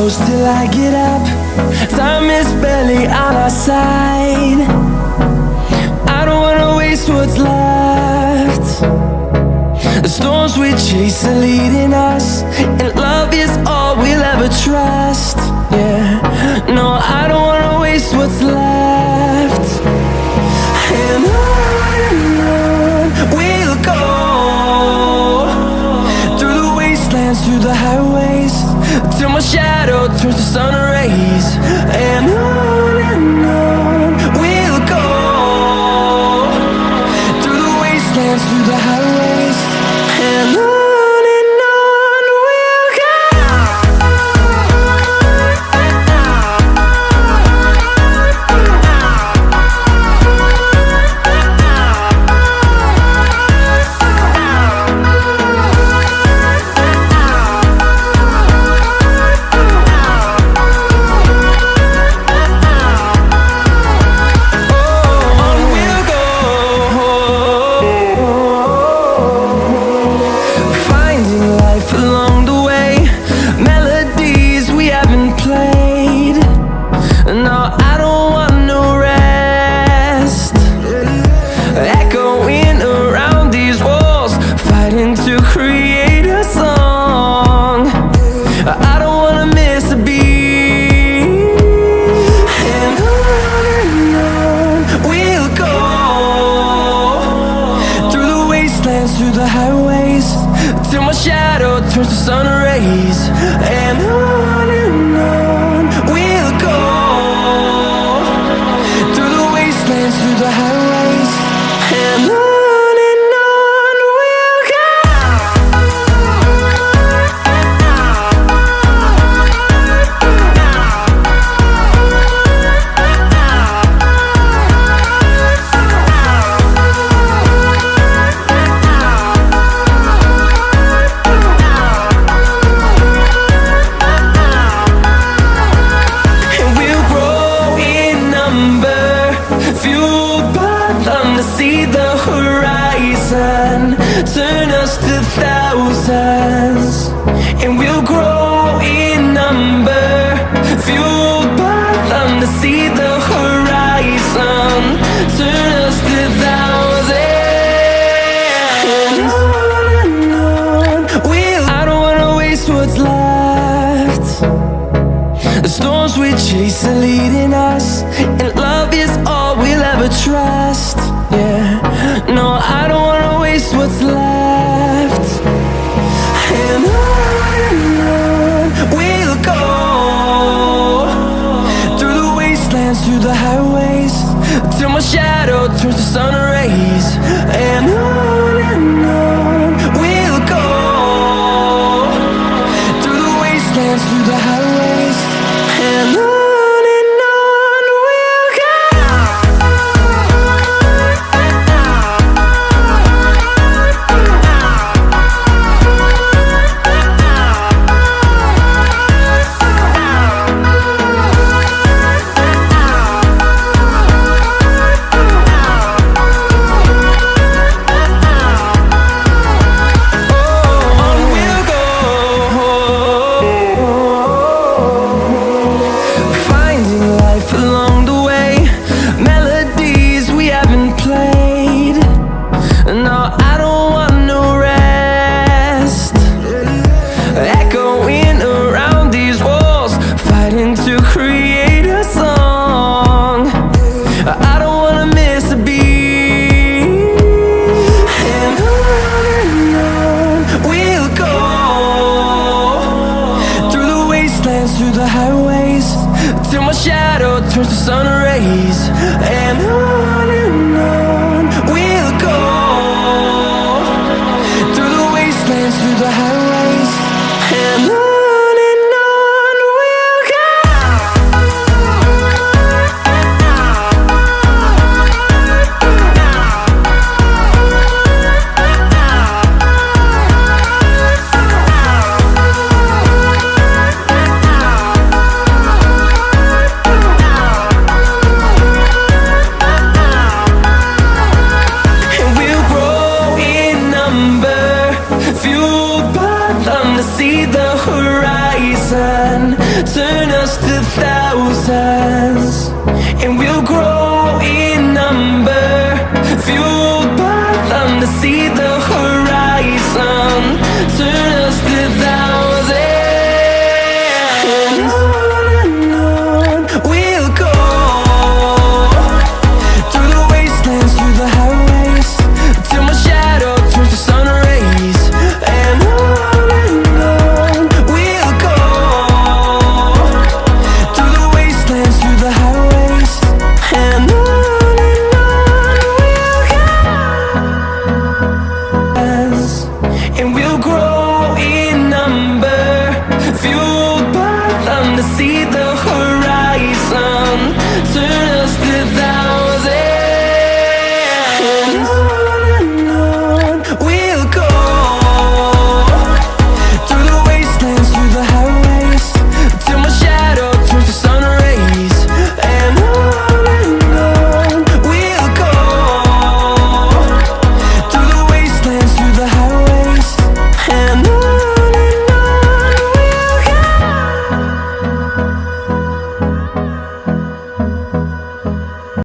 close till I get up. Time is barely on our side. I don't wanna waste what's left. The storms we chase are leading us, and love is all we'll ever trust. Yeah, no, I don't wanna waste what's left. And on we'll go, through the wastelands, through the highways, till my shadow turns to sun rays. And on we'll go, through the wastelands, through the highways, and on we'll go. Through the highways, till my shadow turns to sun rays. And on we'll go, through the wastelands, through the highways, and on. See the horizon, turn us to thousands, and we'll grow in number, fueled by them. To see the horizon, turn us to thousands, and on we'll. I don't wanna waste what's left. The storms we chase are leading us, and love is all we'll ever trust. Yeah, no, I don't wanna waste what's left. And on we'll go, through the wastelands, through the highways, till my shadow turns to sun rays. And on we'll go, through the wastelands, through the highways, and on. Through the highways, till my shadow turns to sun rays. And on we'll go, through the wastelands, through the highways, and on we'll go. turn us to thousands, and we'll grow in number, fueled by them to see the